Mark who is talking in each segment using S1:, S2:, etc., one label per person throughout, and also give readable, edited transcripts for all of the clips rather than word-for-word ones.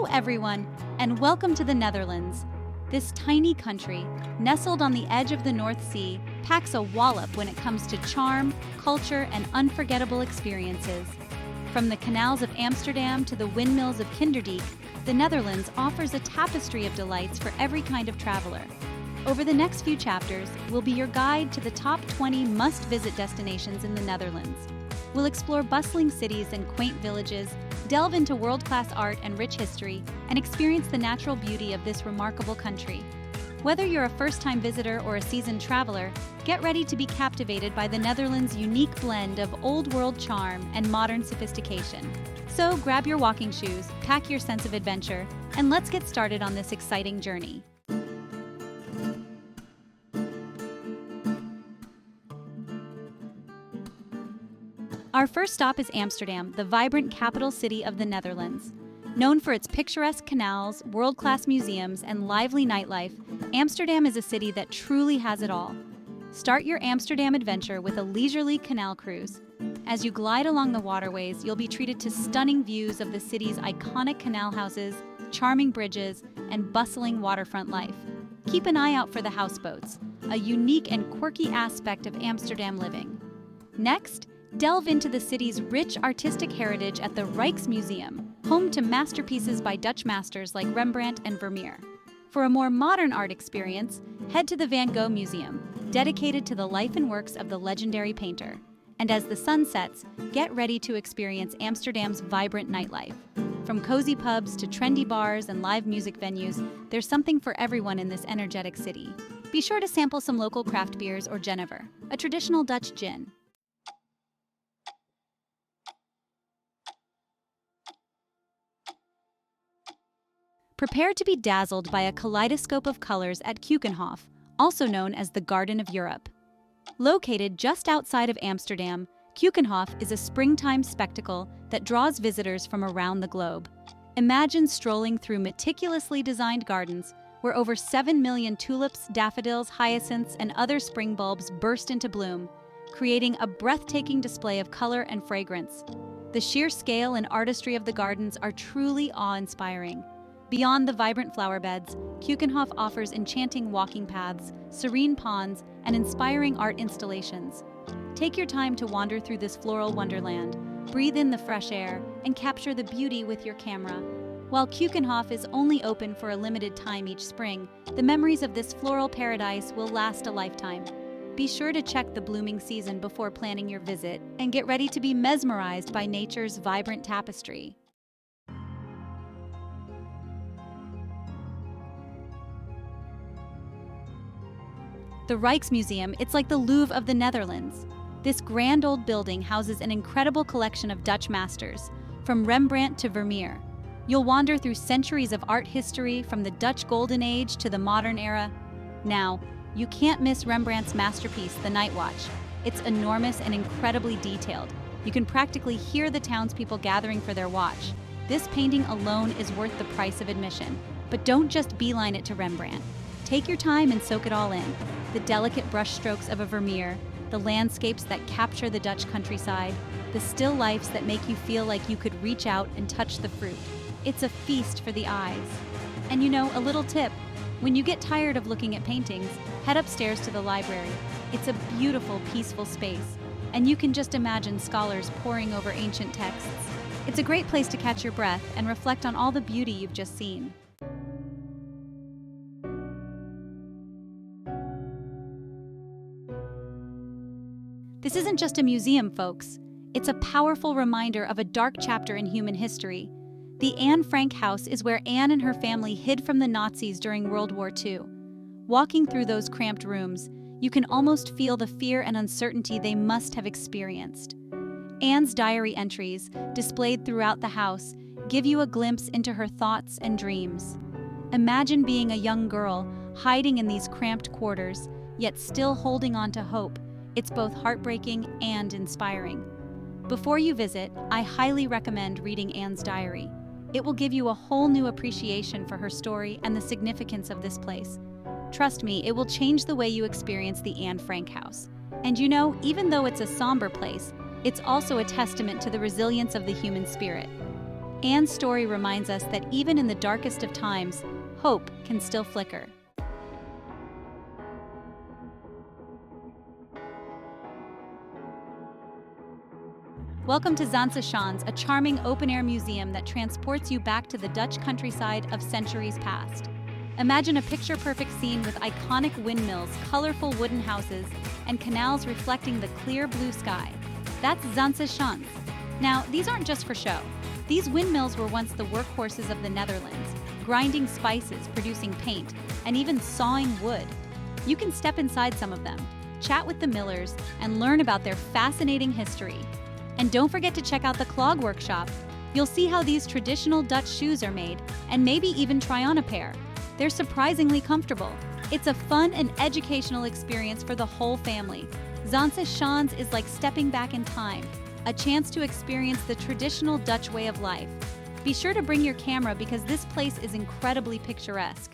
S1: Hello everyone, and welcome to the Netherlands. This tiny country, nestled on the edge of the North Sea, packs a wallop when it comes to charm, culture, and unforgettable experiences. From the canals of Amsterdam to the windmills of Kinderdijk, the Netherlands offers a tapestry of delights for every kind of traveler. Over the next few chapters, we'll be your guide to the top 20 must-visit destinations in the Netherlands. We'll explore bustling cities and quaint villages, delve into world-class art and rich history, and experience the natural beauty of this remarkable country. Whether you're a first-time visitor or a seasoned traveler, get ready to be captivated by the Netherlands' unique blend of old-world charm and modern sophistication. So grab your walking shoes, pack your sense of adventure, and let's get started on this exciting journey. Our first stop is Amsterdam, the vibrant capital city of the Netherlands. Known for its picturesque canals, world-class museums, and lively nightlife, Amsterdam is a city that truly has it all. Start your Amsterdam adventure with a leisurely canal cruise. As you glide along the waterways, you'll be treated to stunning views of the city's iconic canal houses, charming bridges, and bustling waterfront life. Keep an eye out for the houseboats, a unique and quirky aspect of Amsterdam living. Next, delve into the city's rich artistic heritage at the Rijksmuseum, home to masterpieces by Dutch masters like Rembrandt and Vermeer. For a more modern art experience, head to the Van Gogh Museum, dedicated to the life and works of the legendary painter. And as the sun sets, get ready to experience Amsterdam's vibrant nightlife. From cozy pubs to trendy bars and live music venues, there's something for everyone in this energetic city. Be sure to sample some local craft beers or Jenever, a traditional Dutch gin. Prepare to be dazzled by a kaleidoscope of colors at Keukenhof, also known as the Garden of Europe. Located just outside of Amsterdam, Keukenhof is a springtime spectacle that draws visitors from around the globe. Imagine strolling through meticulously designed gardens where over 7 million tulips, daffodils, hyacinths, and other spring bulbs burst into bloom, creating a breathtaking display of color and fragrance. The sheer scale and artistry of the gardens are truly awe-inspiring. Beyond the vibrant flower beds, Keukenhof offers enchanting walking paths, serene ponds, and inspiring art installations. Take your time to wander through this floral wonderland, breathe in the fresh air, and capture the beauty with your camera. While Keukenhof is only open for a limited time each spring, the memories of this floral paradise will last a lifetime. Be sure to check the blooming season before planning your visit, and get ready to be mesmerized by nature's vibrant tapestry. The Rijksmuseum, it's like the Louvre of the Netherlands. This grand old building houses an incredible collection of Dutch masters, from Rembrandt to Vermeer. You'll wander through centuries of art history from the Dutch Golden Age to the modern era. Now, you can't miss Rembrandt's masterpiece, The Night Watch. It's enormous and incredibly detailed. You can practically hear the townspeople gathering for their watch. This painting alone is worth the price of admission. But don't just beeline it to Rembrandt. Take your time and soak it all in. The delicate brushstrokes of a Vermeer, the landscapes that capture the Dutch countryside, the still lifes that make you feel like you could reach out and touch the fruit. It's a feast for the eyes. And a little tip, when you get tired of looking at paintings, head upstairs to the library. It's a beautiful, peaceful space, and you can just imagine scholars poring over ancient texts. It's a great place to catch your breath and reflect on all the beauty you've just seen. This isn't just a museum, folks. It's a powerful reminder of a dark chapter in human history. The Anne Frank house is where Anne and her family hid from the Nazis during World War II. Walking through those cramped rooms, you can almost feel the fear and uncertainty they must have experienced. Anne's diary entries, displayed throughout the house, give you a glimpse into her thoughts and dreams. Imagine being a young girl, hiding in these cramped quarters, yet still holding on to hope. It's both heartbreaking and inspiring. Before you visit, I highly recommend reading Anne's diary. It will give you a whole new appreciation for her story and the significance of this place. Trust me, it will change the way you experience the Anne Frank house. And even though it's a somber place, it's also a testament to the resilience of the human spirit. Anne's story reminds us that even in the darkest of times, hope can still flicker. Welcome to Zaanse Schans, a charming open-air museum that transports you back to the Dutch countryside of centuries past. Imagine a picture-perfect scene with iconic windmills, colorful wooden houses, and canals reflecting the clear blue sky. That's Zaanse Schans. Now, these aren't just for show. These windmills were once the workhorses of the Netherlands, grinding spices, producing paint, and even sawing wood. You can step inside some of them, chat with the millers, and learn about their fascinating history. And don't forget to check out the clog workshop. You'll see how these traditional Dutch shoes are made, and maybe even try on a pair. They're surprisingly comfortable. It's a fun and educational experience for the whole family. Zaanse Schans is like stepping back in time, a chance to experience the traditional Dutch way of life. Be sure to bring your camera because this place is incredibly picturesque.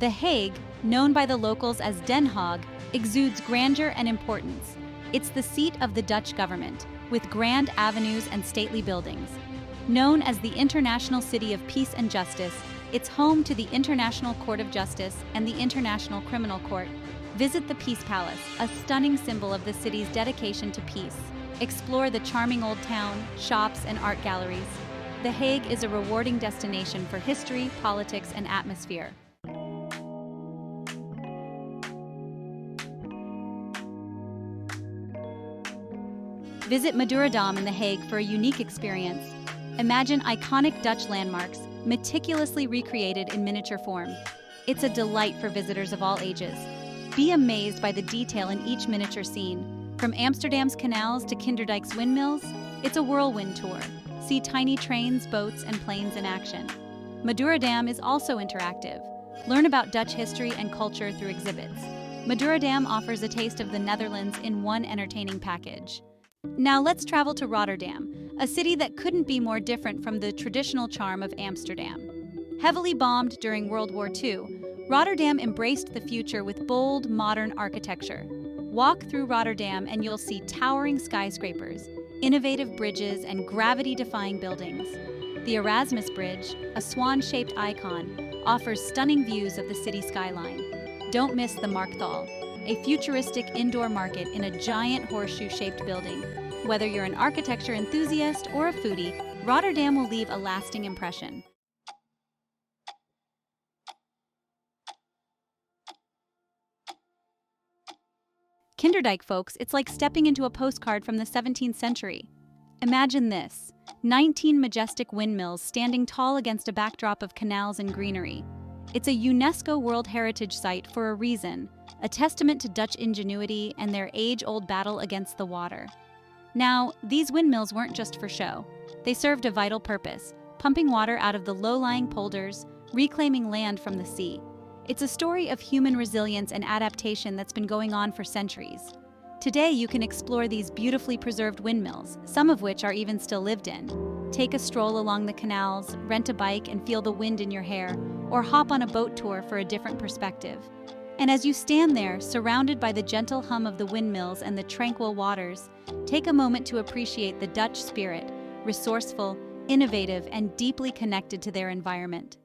S1: The Hague, known by the locals as Den Haag, exudes grandeur and importance. It's the seat of the Dutch government, with grand avenues and stately buildings. Known as the International City of Peace and Justice, it's home to the International Court of Justice and the International Criminal Court. Visit the Peace Palace, a stunning symbol of the city's dedication to peace. Explore the charming old town, shops, and art galleries. The Hague is a rewarding destination for history, politics, and atmosphere. Visit Madurodam in The Hague for a unique experience. Imagine iconic Dutch landmarks, meticulously recreated in miniature form. It's a delight for visitors of all ages. Be amazed by the detail in each miniature scene. From Amsterdam's canals to Kinderdijk's windmills, it's a whirlwind tour. See tiny trains, boats, and planes in action. Madurodam is also interactive. Learn about Dutch history and culture through exhibits. Madurodam offers a taste of the Netherlands in one entertaining package. Now let's travel to Rotterdam, a city that couldn't be more different from the traditional charm of Amsterdam. Heavily bombed during World War II, Rotterdam embraced the future with bold, modern architecture. Walk through Rotterdam and you'll see towering skyscrapers, innovative bridges, and gravity-defying buildings. The Erasmus Bridge, a swan-shaped icon, offers stunning views of the city skyline. Don't miss the Marktthal, a futuristic indoor market in a giant horseshoe-shaped building. Whether you're an architecture enthusiast or a foodie, Rotterdam will leave a lasting impression. Kinderdijk, folks, it's like stepping into a postcard from the 17th century. Imagine this: 19 majestic windmills standing tall against a backdrop of canals and greenery. It's a UNESCO World Heritage Site for a reason, a testament to Dutch ingenuity and their age-old battle against the water. Now, these windmills weren't just for show. They served a vital purpose, pumping water out of the low-lying polders, reclaiming land from the sea. It's a story of human resilience and adaptation that's been going on for centuries. Today, you can explore these beautifully preserved windmills, some of which are even still lived in. Take a stroll along the canals, rent a bike and feel the wind in your hair, or hop on a boat tour for a different perspective. And as you stand there, surrounded by the gentle hum of the windmills and the tranquil waters, take a moment to appreciate the Dutch spirit, resourceful, innovative, and deeply connected to their environment.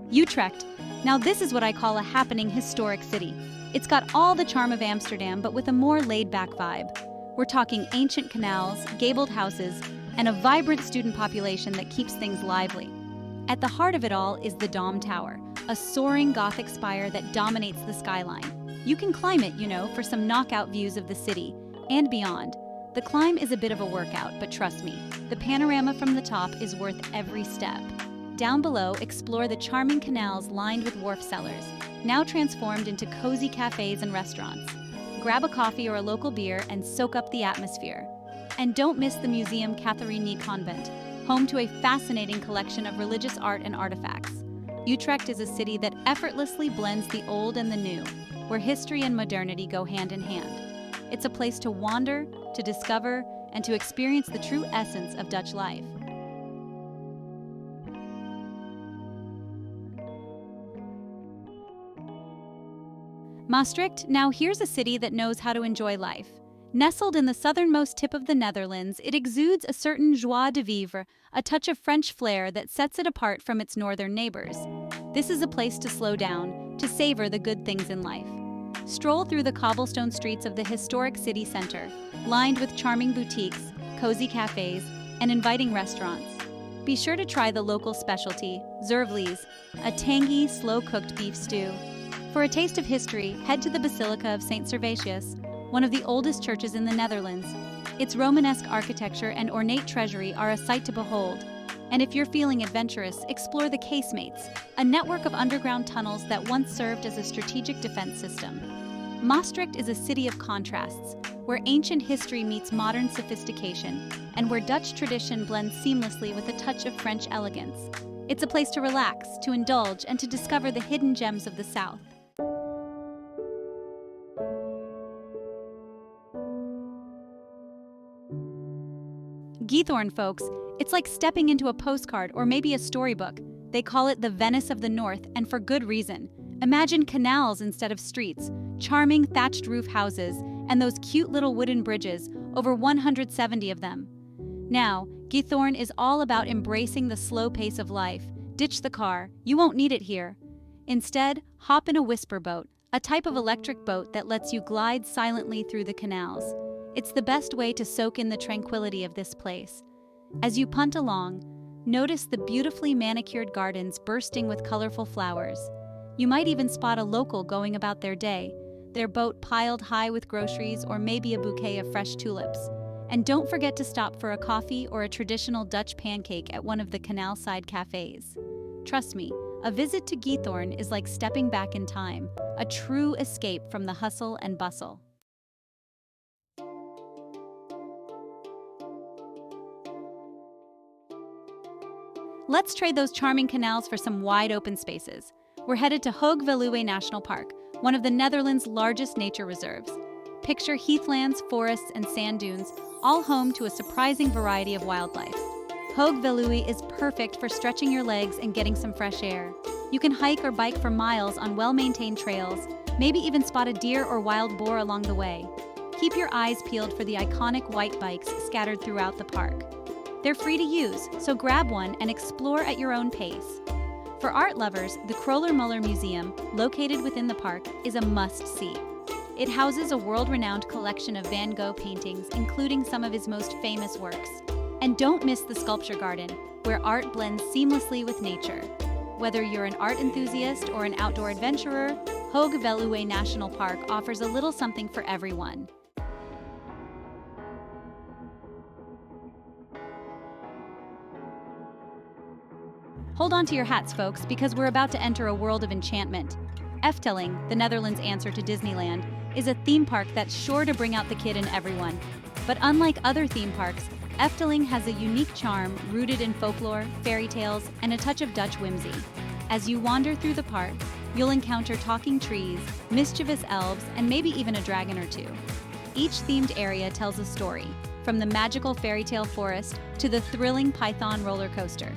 S1: Utrecht. Now this is what I call a happening historic city. It's got all the charm of Amsterdam, but with a more laid-back vibe. We're talking ancient canals, gabled houses, and a vibrant student population that keeps things lively. At the heart of it all is the Dom Tower, a soaring Gothic spire that dominates the skyline. You can climb it, for some knockout views of the city and beyond. The climb is a bit of a workout, but trust me, the panorama from the top is worth every step. Down below, explore the charming canals lined with wharf cellars, now transformed into cozy cafes and restaurants. Grab a coffee or a local beer and soak up the atmosphere. And don't miss the Museum Catharijne Convent, home to a fascinating collection of religious art and artifacts. Utrecht is a city that effortlessly blends the old and the new, where history and modernity go hand in hand. It's a place to wander, to discover, and to experience the true essence of Dutch life. Maastricht, now here's a city that knows how to enjoy life. Nestled in the southernmost tip of the Netherlands, it exudes a certain joie de vivre, a touch of French flair that sets it apart from its northern neighbors. This is a place to slow down, to savor the good things in life. Stroll through the cobblestone streets of the historic city center, lined with charming boutiques, cozy cafes, and inviting restaurants. Be sure to try the local specialty, zervlies, a tangy, slow-cooked beef stew. For a taste of history, head to the Basilica of St. Servatius, one of the oldest churches in the Netherlands. Its Romanesque architecture and ornate treasury are a sight to behold. And if you're feeling adventurous, explore the casemates, a network of underground tunnels that once served as a strategic defense system. Maastricht is a city of contrasts, where ancient history meets modern sophistication, and where Dutch tradition blends seamlessly with a touch of French elegance. It's a place to relax, to indulge, and to discover the hidden gems of the South. Giethoorn, folks, it's like stepping into a postcard or maybe a storybook. They call it the Venice of the North, and for good reason. Imagine canals instead of streets, charming thatched roof houses, and those cute little wooden bridges, over 170 of them. Now, Giethoorn is all about embracing the slow pace of life. Ditch the car, you won't need it here. Instead, hop in a whisper boat, a type of electric boat that lets you glide silently through the canals. It's the best way to soak in the tranquility of this place. As you punt along, notice the beautifully manicured gardens bursting with colorful flowers. You might even spot a local going about their day, their boat piled high with groceries or maybe a bouquet of fresh tulips. And don't forget to stop for a coffee or a traditional Dutch pancake at one of the canal-side cafes. Trust me, a visit to Giethoorn is like stepping back in time, a true escape from the hustle and bustle. Let's trade those charming canals for some wide-open spaces. We're headed to Hoog National Park, one of the Netherlands' largest nature reserves. Picture heathlands, forests, and sand dunes, all home to a surprising variety of wildlife. Hoog is perfect for stretching your legs and getting some fresh air. You can hike or bike for miles on well-maintained trails, maybe even spot a deer or wild boar along the way. Keep your eyes peeled for the iconic white bikes scattered throughout the park. They're free to use, so grab one and explore at your own pace. For art lovers, the Kröller-Müller Museum, located within the park, is a must-see. It houses a world-renowned collection of Van Gogh paintings, including some of his most famous works. And don't miss the sculpture garden, where art blends seamlessly with nature. Whether you're an art enthusiast or an outdoor adventurer, Hoog National Park offers a little something for everyone. Hold on to your hats, folks, because we're about to enter a world of enchantment. Efteling, the Netherlands' answer to Disneyland, is a theme park that's sure to bring out the kid in everyone. But unlike other theme parks, Efteling has a unique charm rooted in folklore, fairy tales, and a touch of Dutch whimsy. As you wander through the park, you'll encounter talking trees, mischievous elves, and maybe even a dragon or two. Each themed area tells a story, from the magical fairy tale forest to the thrilling Python roller coaster.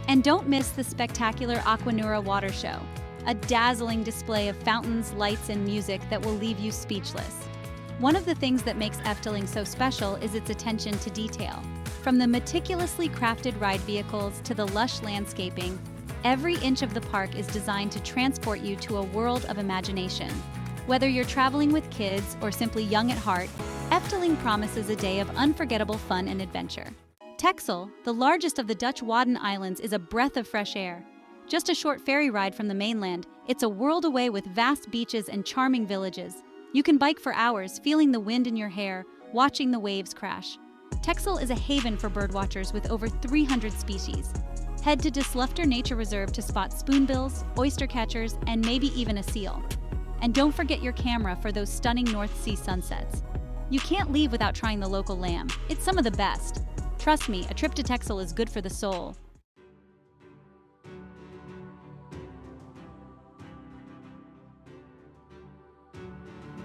S1: And don't miss the spectacular Aquanura water show, a dazzling display of fountains, lights, and music that will leave you speechless. One of the things that makes Efteling so special is its attention to detail. From the meticulously crafted ride vehicles to the lush landscaping, every inch of the park is designed to transport you to a world of imagination. Whether you're traveling with kids or simply young at heart, Efteling promises a day of unforgettable fun and adventure. Texel, the largest of the Dutch Wadden Islands, is a breath of fresh air. Just a short ferry ride from the mainland, it's a world away with vast beaches and charming villages. You can bike for hours, feeling the wind in your hair, watching the waves crash. Texel is a haven for birdwatchers with over 300 species. Head to Dislufter Nature Reserve to spot spoonbills, oyster catchers, and maybe even a seal. And don't forget your camera for those stunning North Sea sunsets. You can't leave without trying the local lamb. It's some of the best. Trust me, a trip to Texel is good for the soul.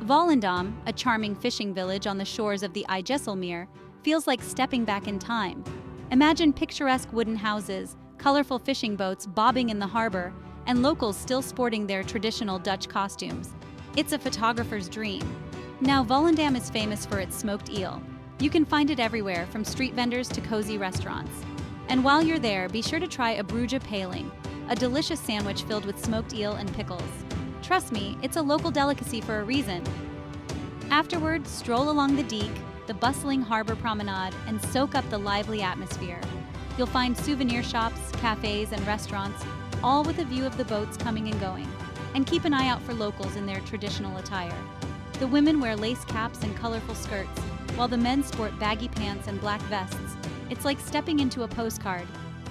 S1: Volendam, a charming fishing village on the shores of the IJsselmeer, feels like stepping back in time. Imagine picturesque wooden houses, colorful fishing boats bobbing in the harbor, and locals still sporting their traditional Dutch costumes. It's a photographer's dream. Now, Volendam is famous for its smoked eel. You can find it everywhere, from street vendors to cozy restaurants. And while you're there, be sure to try a bruja paling, a delicious sandwich filled with smoked eel and pickles. Trust me, it's a local delicacy for a reason. Afterward, stroll along the Dijk, the bustling harbor promenade, and soak up the lively atmosphere. You'll find souvenir shops, cafes, and restaurants, all with a view of the boats coming and going. And keep an eye out for locals in their traditional attire. The women wear lace caps and colorful skirts, while the men sport baggy pants and black vests. It's like stepping into a postcard.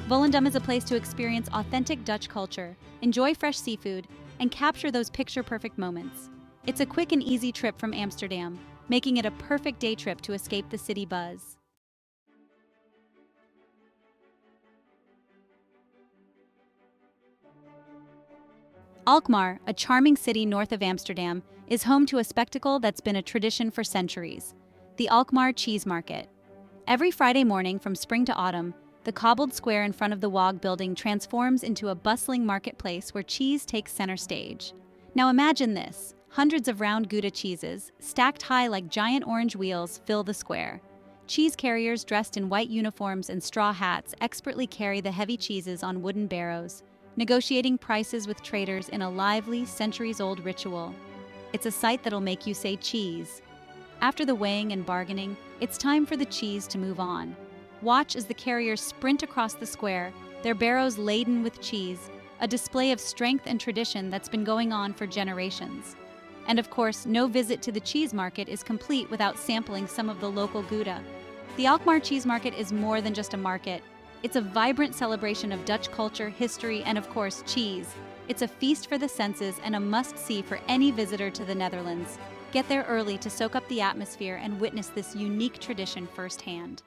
S1: Volendam is a place to experience authentic Dutch culture, enjoy fresh seafood, and capture those picture-perfect moments. It's a quick and easy trip from Amsterdam, making it a perfect day trip to escape the city buzz. Alkmaar, a charming city north of Amsterdam, is home to a spectacle that's been a tradition for centuries: the Alkmaar Cheese Market. Every Friday morning from spring to autumn, the cobbled square in front of the WOG building transforms into a bustling marketplace where cheese takes center stage. Now imagine this: hundreds of round Gouda cheeses, stacked high like giant orange wheels, fill the square. Cheese carriers dressed in white uniforms and straw hats expertly carry the heavy cheeses on wooden barrows, negotiating prices with traders in a lively, centuries-old ritual. It's a sight that'll make you say cheese. After the weighing and bargaining, it's time for the cheese to move on. Watch as the carriers sprint across the square, their barrows laden with cheese, a display of strength and tradition that's been going on for generations. And of course, no visit to the cheese market is complete without sampling some of the local Gouda. The Alkmaar Cheese Market is more than just a market. It's a vibrant celebration of Dutch culture, history, and of course, cheese. It's a feast for the senses and a must-see for any visitor to the Netherlands. Get there early to soak up the atmosphere and witness this unique tradition firsthand.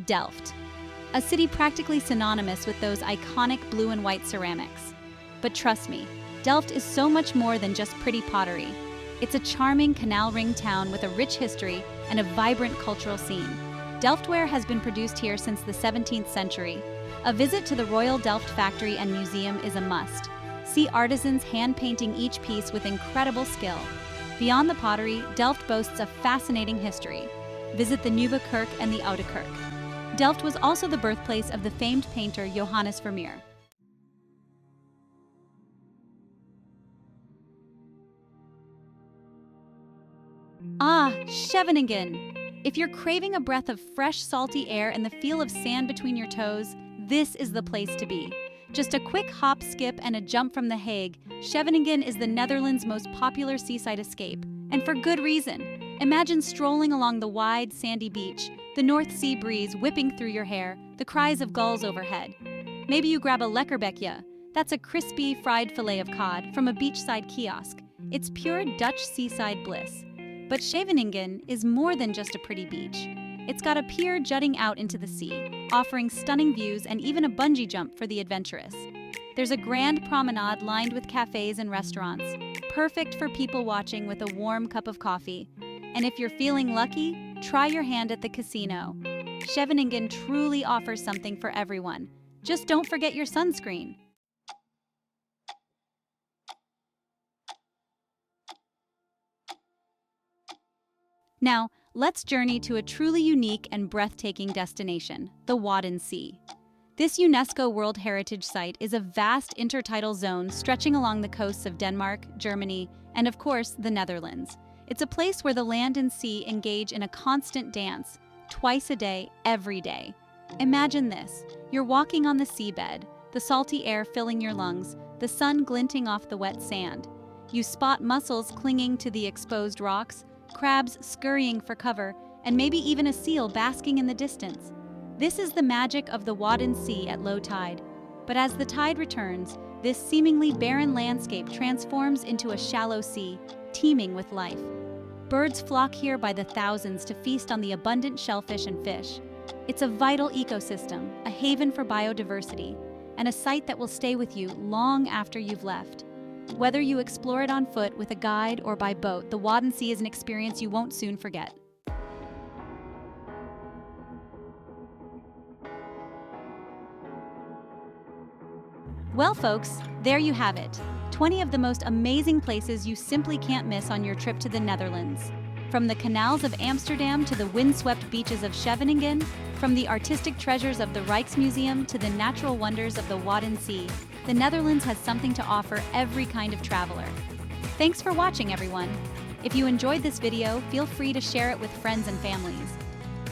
S1: Delft, a city practically synonymous with those iconic blue and white ceramics. But trust me, Delft is so much more than just pretty pottery. It's a charming canal ring town with a rich history and a vibrant cultural scene. Delftware has been produced here since the 17th century. A visit to the Royal Delft Factory and Museum is a must. See artisans hand-painting each piece with incredible skill. Beyond the pottery, Delft boasts a fascinating history. Visit the Nieuwe Kerk and the Oude Kerk. Delft was also the birthplace of the famed painter Johannes Vermeer. Scheveningen! If you're craving a breath of fresh, salty air and the feel of sand between your toes, this is the place to be. Just a quick hop, skip, and a jump from The Hague, Scheveningen is the Netherlands' most popular seaside escape, and for good reason. Imagine strolling along the wide, sandy beach, the North Sea breeze whipping through your hair, the cries of gulls overhead. Maybe you grab a lekkerbekje. That's a crispy, fried fillet of cod from a beachside kiosk. It's pure Dutch seaside bliss. But Scheveningen is more than just a pretty beach. It's got a pier jutting out into the sea, offering stunning views and even a bungee jump for the adventurous. There's a grand promenade lined with cafes and restaurants, perfect for people watching with a warm cup of coffee. And if you're feeling lucky, try your hand at the casino. Scheveningen truly offers something for everyone. Just don't forget your sunscreen. Now, let's journey to a truly unique and breathtaking destination, the Wadden Sea. This UNESCO World Heritage Site is a vast intertidal zone stretching along the coasts of Denmark, Germany, and of course, the Netherlands. It's a place where the land and sea engage in a constant dance, twice a day, every day. Imagine this: you're walking on the seabed, the salty air filling your lungs, the sun glinting off the wet sand. You spot mussels clinging to the exposed rocks, crabs scurrying for cover, and maybe even a seal basking in the distance. This is the magic of the Wadden Sea at low tide. But as the tide returns, this seemingly barren landscape transforms into a shallow sea, teeming with life. Birds flock here by the thousands to feast on the abundant shellfish and fish. It's a vital ecosystem, a haven for biodiversity, and a site that will stay with you long after you've left. Whether you explore it on foot with a guide or by boat, the Wadden Sea is an experience you won't soon forget. Well, folks, there you have it. 20 of the most amazing places you simply can't miss on your trip to the Netherlands. From the canals of Amsterdam to the windswept beaches of Scheveningen, from the artistic treasures of the Rijksmuseum to the natural wonders of the Wadden Sea, the Netherlands has something to offer every kind of traveler. Thanks for watching, everyone. If you enjoyed this video, feel free to share it with friends and families.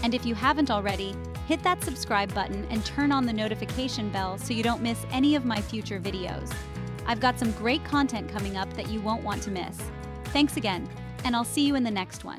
S1: And if you haven't already, hit that subscribe button and turn on the notification bell so you don't miss any of my future videos. I've got some great content coming up that you won't want to miss. Thanks again, and I'll see you in the next one.